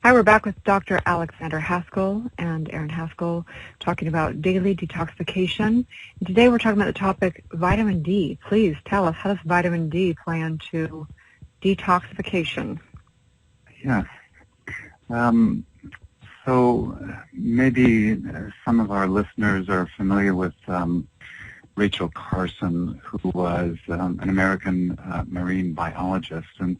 Hi, we're back with Dr. Alexander Haskell and Aaron Haskell talking about daily detoxification. And today we're talking about the topic vitamin D. Please tell us, how does vitamin D play into detoxification? Yes. So maybe some of our listeners are familiar with Rachel Carson, who was an American marine biologist, and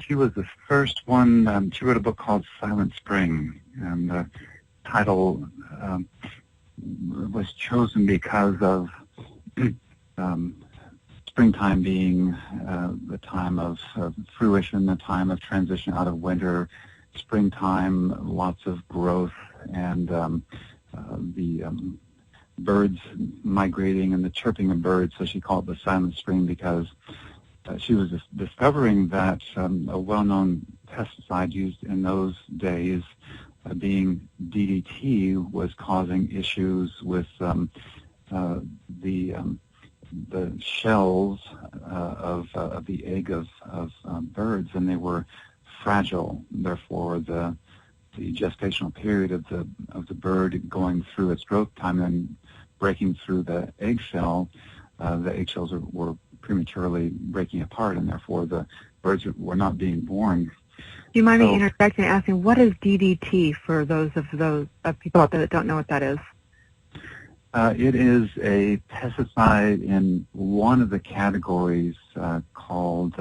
she was the first one. She wrote a book called Silent Spring, and the title was chosen because of springtime being the time of fruition, the time of transition out of winter, springtime, lots of growth, and the birds migrating and the chirping of birds. So she called it the Silent Spring because she was discovering that a well-known pesticide used in those days, being DDT, was causing issues with the shells of the egg of birds, and they were fragile. Therefore, the gestational period of the bird going through its growth time and breaking through the eggshells were prematurely breaking apart, and therefore the birds were not being born. Do you mind me interjecting and asking, what is DDT for those people out there that don't know what that is? It is a pesticide in one of the categories called,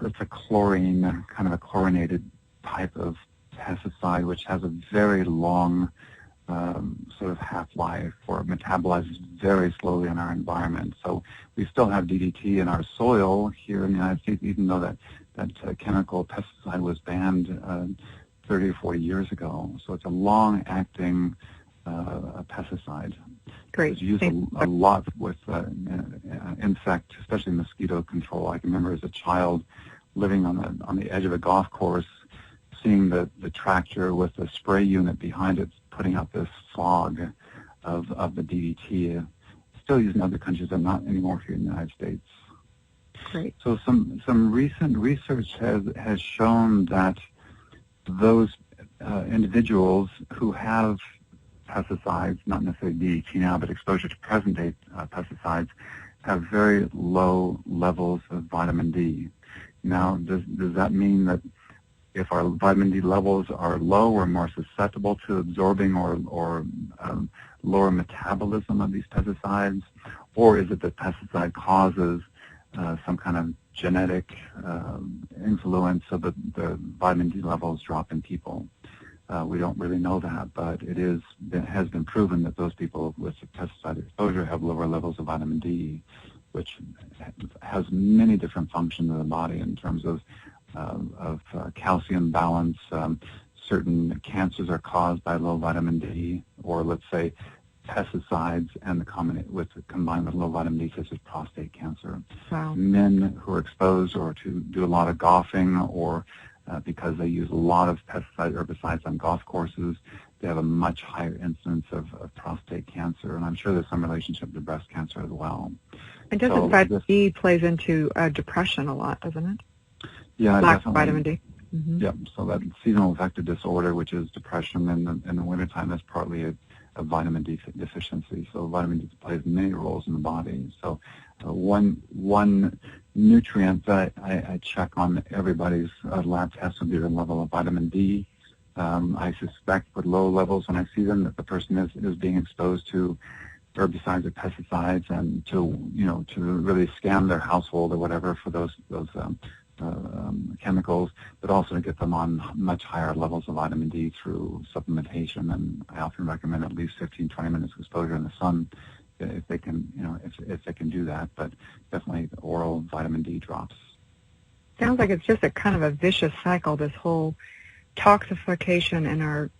it's a chlorine, kind of a chlorinated type of pesticide, which has a very long sort of half-life, or metabolizes very slowly in our environment. So we still have DDT in our soil here in the United States, even though that chemical pesticide was banned 30 or 40 years ago. So it's a long-acting pesticide. Great. It's used a lot with insect, especially mosquito control. I can remember as a child living on the edge of a golf course, seeing the tractor with the spray unit behind it putting out this fog of the DDT. Still used in other countries, but not anymore here in the United States. Great. So some recent research has shown that those individuals who have pesticides, not necessarily DDT now, but exposure to present-day pesticides, have very low levels of vitamin D. Now, does that mean that if our vitamin D levels are low, we're more susceptible to absorbing or lower metabolism of these pesticides? Or is it that pesticide causes some kind of genetic influence so that the vitamin D levels drop in people? We don't really know that, but it has been proven that those people with pesticide exposure have lower levels of vitamin D, which has many different functions in the body in terms of calcium balance. Certain cancers are caused by low vitamin D, or let's say pesticides and combined with low vitamin D, such as prostate cancer. Wow. Men who are exposed or to do a lot of golfing, or because they use a lot of herbicides on golf courses, they have a much higher incidence of prostate cancer, and I'm sure there's some relationship to breast cancer as well. And doesn't vitamin D plays into depression a lot, doesn't it? Yeah, lack definitely. Of vitamin D. Mm-hmm. Yep. So that seasonal affective disorder, which is depression in the wintertime, is partly a vitamin D deficiency. So vitamin D plays many roles in the body. So one nutrient that I check on everybody's lab test would be the level of vitamin D. I suspect with low levels, when I see them, that the person is being exposed to herbicides or pesticides, and to really scan their household or whatever for those chemicals, but also to get them on much higher levels of vitamin D through supplementation. And I often recommend at least 15-20 minutes exposure in the sun if they can, if they can do that. But definitely oral vitamin D drops. Sounds like it's just a kind of a vicious cycle, this whole toxification in our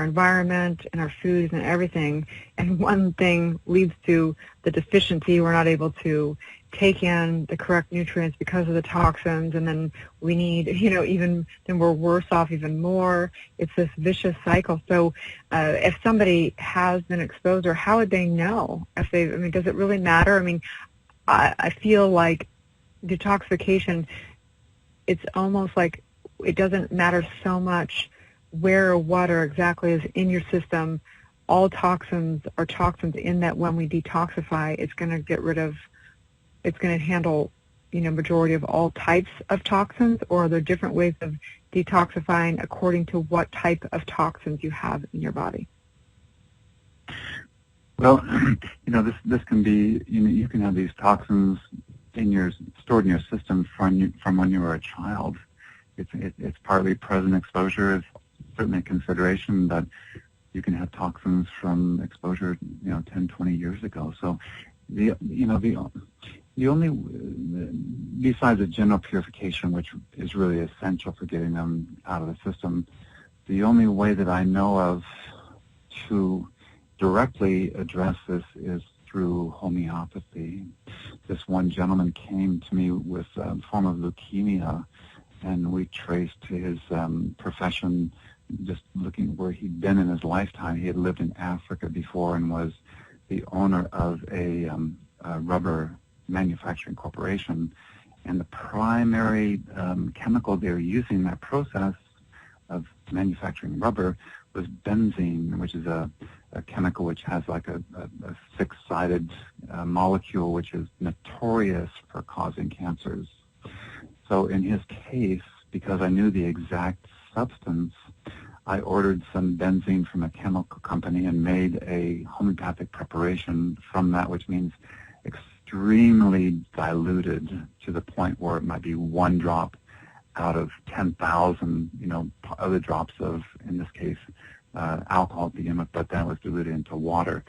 environment, in our foods and everything, and one thing leads to the deficiency. We're not able to take in the correct nutrients because of the toxins, and then we need, then we're worse off even more. It's this vicious cycle. So if somebody has been exposed, or how would they know? Does it really matter? I feel like detoxification it's almost like it doesn't matter so much where or what or exactly is in your system. All toxins are toxins in that when we detoxify, it's going to get rid of, it's going to handle, majority of all types of toxins, or are there different ways of detoxifying according to what type of toxins you have in your body? Well, this can be, you can have these toxins stored in your system from when you were a child. It's partly present exposure. It's certainly a consideration that you can have toxins from exposure, 10, 20 years ago. So the only, besides the general purification, which is really essential for getting them out of the system, the only way that I know of to directly address this is through homeopathy. This one gentleman came to me with a form of leukemia, and we traced his profession, just looking where he'd been in his lifetime. He had lived in Africa before and was the owner of a rubber manufacturing corporation. And the primary chemical they were using in that process of manufacturing rubber was benzene, which is a chemical which has like a six-sided molecule which is notorious for causing cancers. So in his case, because I knew the exact substance, I ordered some benzene from a chemical company and made a homeopathic preparation from that, which means extremely diluted to the point where it might be one drop out of 10,000, other drops of, in this case, alcohol at the end, but then it was diluted into water.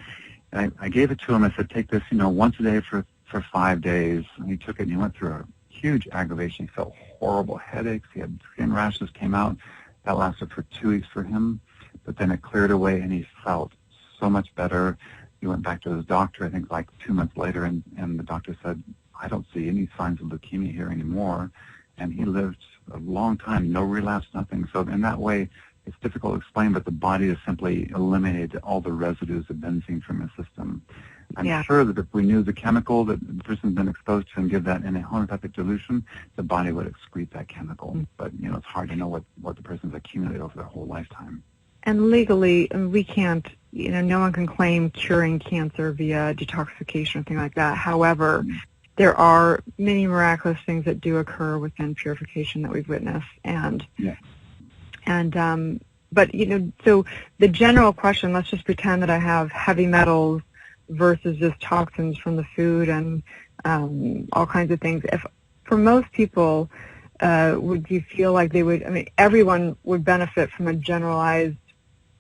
And I gave it to him. I said, take this, once a day for 5 days. And he took it and he went through a huge aggravation. He felt horrible headaches. He had skin rashes came out. That lasted for 2 weeks for him. But then it cleared away and he felt so much better. He went back to his doctor, I think like 2 months later, and the doctor said, I don't see any signs of leukemia here anymore. And he lived a long time, no relapse, nothing. So in that way, it's difficult to explain, but the body has simply eliminated all the residues of benzene from his system. I'm sure that if we knew the chemical that the person's been exposed to and give that in a homeopathic dilution, the body would excrete that chemical. But, it's hard to know what the person's accumulated over their whole lifetime. And legally, we can't, no one can claim curing cancer via detoxification or anything like that. However, there are many miraculous things that do occur within purification that we've witnessed. But, so the general question, let's just pretend that I have heavy metals versus just toxins from the food and all kinds of things. If for most people, would you feel like they would, everyone would benefit from a generalized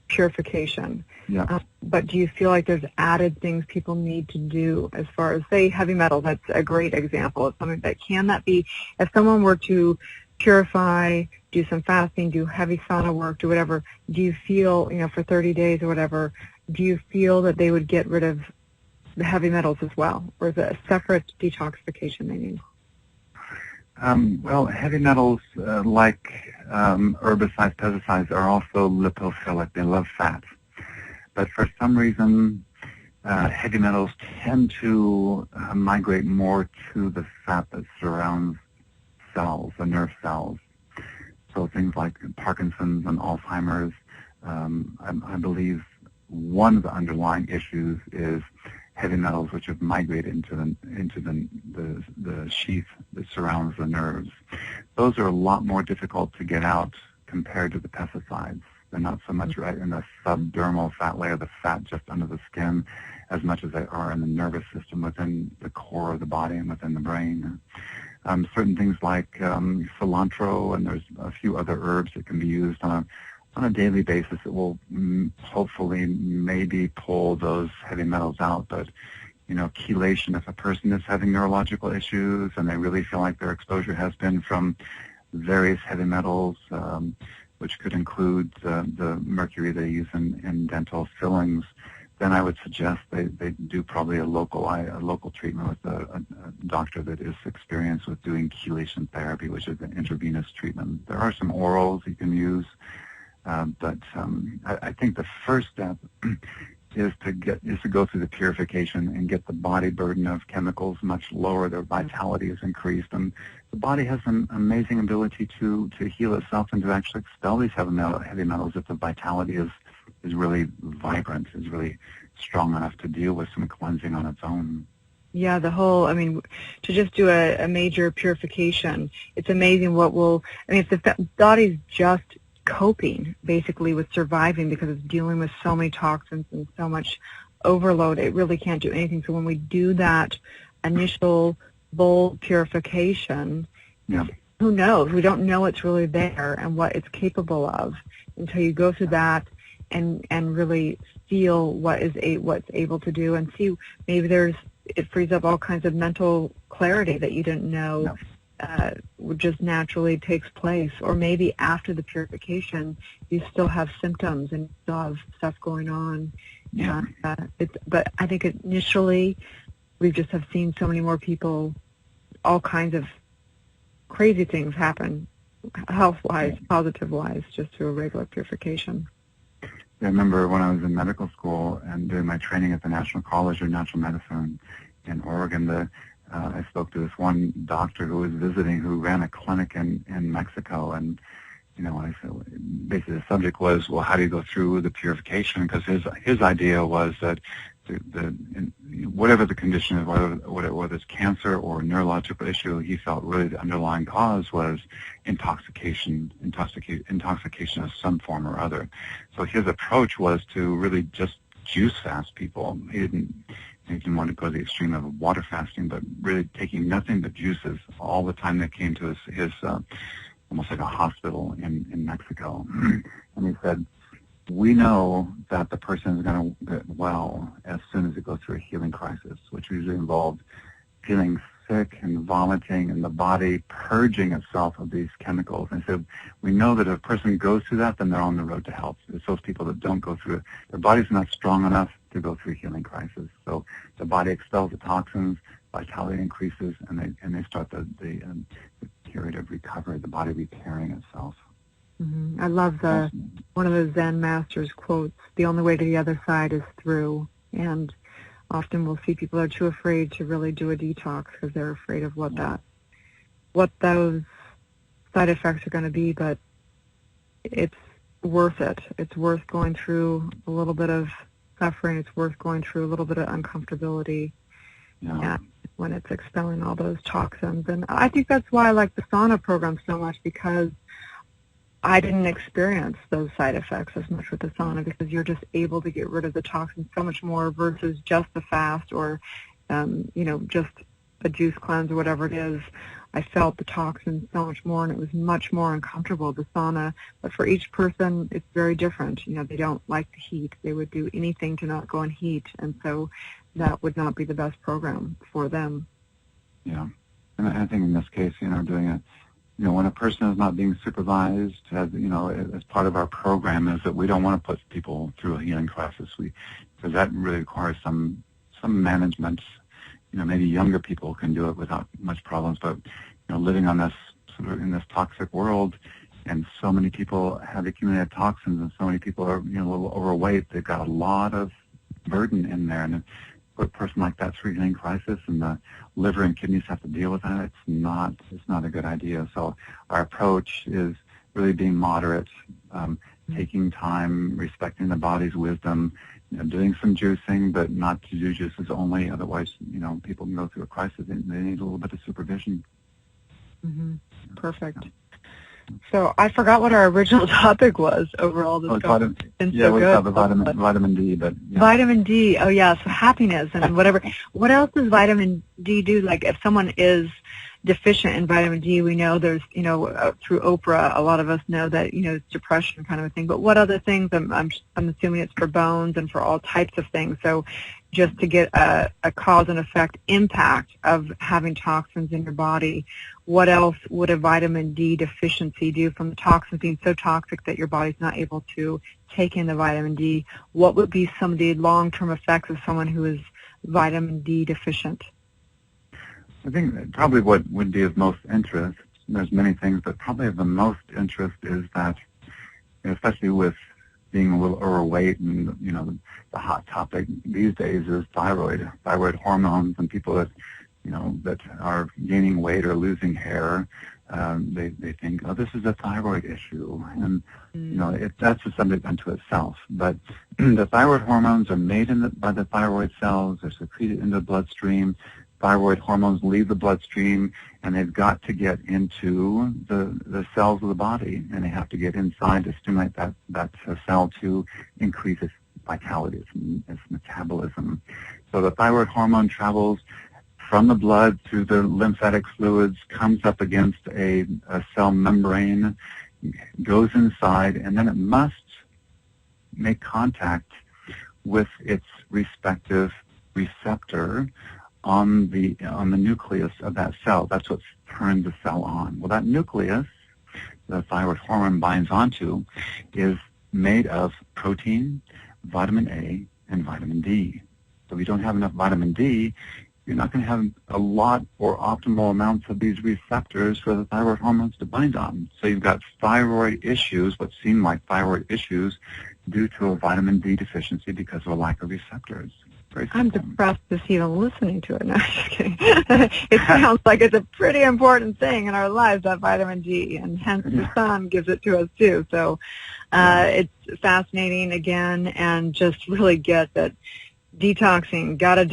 purification. Yeah. But do you feel like there's added things people need to do as far as, say, heavy metal? That's a great example of something that can that be, if someone were to purify, do some fasting, do heavy sauna work, do whatever, do you feel, for 30 days or whatever, do you feel that they would get rid of the heavy metals as well? Or is it a separate detoxification they need? Well, heavy metals like herbicides, pesticides are also lipophilic. They love fat. But for some reason, heavy metals tend to migrate more to the fat that surrounds cells, the nerve cells. So things like Parkinson's and Alzheimer's, I believe one of the underlying issues is heavy metals which have migrated into the sheath that surrounds the nerves. Those are a lot more difficult to get out compared to the pesticides. They're not so much right in the subdermal fat layer, the fat just under the skin, as much as they are in the nervous system within the core of the body and within the brain. Certain things like cilantro, and there's a few other herbs that can be used on a daily basis that will hopefully maybe pull those heavy metals out. But, chelation, if a person is having neurological issues and they really feel like their exposure has been from various heavy metals, which could include the mercury they use in dental fillings, then I would suggest they do probably a local treatment with a doctor that is experienced with doing chelation therapy, which is an intravenous treatment. There are some orals you can use, but I think the first step is to go through the purification and get the body burden of chemicals much lower. Their vitality is increased, and the body has an amazing ability to heal itself and to actually expel these heavy metals if the vitality is really vibrant, is really strong enough to deal with some cleansing on its own. Yeah, to just do a major purification, it's amazing if the body's just coping basically with surviving because it's dealing with so many toxins and so much overload, it really can't do anything. So when we do that initial bold purification, who knows? We don't know it's really there and what it's capable of until you go through that and really feel what's able to do, and see maybe it frees up all kinds of mental clarity that you didn't know just naturally takes place. Or maybe after the purification, you still have symptoms and still have stuff going on. Yeah. But I think initially, we just have seen so many more people, all kinds of crazy things happen, health-wise, positive-wise, just through a regular purification. I remember when I was in medical school and doing my training at the National College of Natural Medicine in Oregon, I spoke to this one doctor who was visiting, who ran a clinic in Mexico, and I said, basically the subject was, well, how do you go through the purification? Because his idea was that whatever the condition is, whether it's cancer or a neurological issue, he felt really the underlying cause was intoxication of some form or other. So his approach was to really just juice fast people. He didn't want to go to the extreme of water fasting, but really taking nothing but juices all the time they came to his almost like a hospital in Mexico. And he said, we know that the person is going to get well as soon as they go through a healing crisis, which usually involved feeling sick and vomiting and the body purging itself of these chemicals. And so we know that if a person goes through that, then they're on the road to health. It's those people that don't go through it. Their body's not strong enough to go through a healing crisis. So the body expels the toxins, vitality increases, and they start the period of recovery, the body repairing itself. Mm-hmm. I love one of the Zen masters quotes, the only way to the other side is through. And often we'll see people are too afraid to really do a detox because they're afraid of what those side effects are going to be, but it's worth it. It's worth going through a little bit of suffering. It's worth going through a little bit of uncomfortability when it's expelling all those toxins. And I think that's why I like the sauna program so much, because I didn't experience those side effects as much with the sauna, because you're just able to get rid of the toxins so much more versus just the fast or, just a juice cleanse or whatever it is. I felt the toxins so much more, and it was much more uncomfortable, the sauna. But for each person, it's very different. They don't like the heat. They would do anything to not go in heat, and so that would not be the best program for them. Yeah, and I think in this case, doing it, when a person is not being supervised, as part of our program, is that we don't want to put people through a healing crisis. Because that really requires some management. Maybe younger people can do it without much problems, but living on this sort of in this toxic world, and so many people have accumulated toxins, and so many people are a little overweight. They've got a lot of burden in there, and put a person like that through a healing crisis, and the liver and kidneys have to deal with that. It's not a good idea. So our approach is really being moderate, taking time, respecting the body's wisdom, doing some juicing, but not to do juices only. Otherwise, people can go through a crisis. They need a little bit of supervision. Mm-hmm. Perfect. So I forgot what our original topic was over all this stuff. Vitamin D, but yeah. Vitamin D. Oh yeah, so happiness and whatever. What else does vitamin D do? Like if someone is deficient in vitamin D, we know there's, through Oprah, a lot of us know that, it's depression kind of a thing. But what other things? I'm assuming it's for bones and for all types of things. So just to get a cause and effect impact of having toxins in your body, what else would a vitamin D deficiency do from the toxins being so toxic that your body's not able to take in the vitamin D? What would be some of the long-term effects of someone who is vitamin D deficient? I think probably what would be of most interest, there's many things, but probably of the most interest is that, especially with being a little overweight, and the hot topic these days is thyroid hormones, and people that that are gaining weight or losing hair, they think, oh, this is a thyroid issue, and that's a subject unto itself. But the thyroid hormones are made by the thyroid cells. They're secreted into the bloodstream. Thyroid hormones leave the bloodstream, and they've got to get into the cells of the body, and they have to get inside to stimulate that cell to increase its vitality, its metabolism. So the thyroid hormone travels from the blood through the lymphatic fluids, comes up against a cell membrane, goes inside, and then it must make contact with its respective receptor on the nucleus of that cell. That's what turns the cell on. Well, that nucleus the thyroid hormone binds onto is made of protein, vitamin A, and vitamin D. So if you don't have enough vitamin D, you're not going to have a lot or optimal amounts of these receptors for the thyroid hormones to bind on. So you've got thyroid issues, what seem like thyroid issues, due to a vitamin D deficiency because of a lack of receptors. I'm depressed just even listening to it. No, I'm just kidding. It sounds like it's a pretty important thing in our lives, that vitamin D, and hence the sun gives it to us too. So it's fascinating again, and just really get that detoxing, got to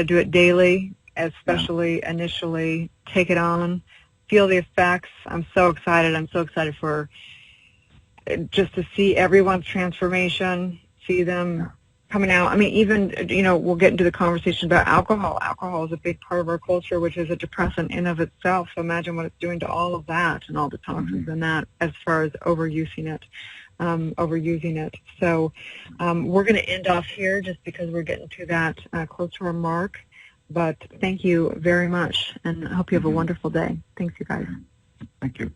do it daily, especially initially. Take it on, feel the effects. I'm so excited for just to see everyone's transformation, see them coming out. I mean, even, we'll get into the conversation about alcohol. Alcohol is a big part of our culture, which is a depressant in of itself. So imagine what it's doing to all of that and all the toxins in that, as far as overusing it. So we're going to end off here just because we're getting to that close to our mark. But thank you very much, and I hope you have a wonderful day. Thanks, you guys. Thank you.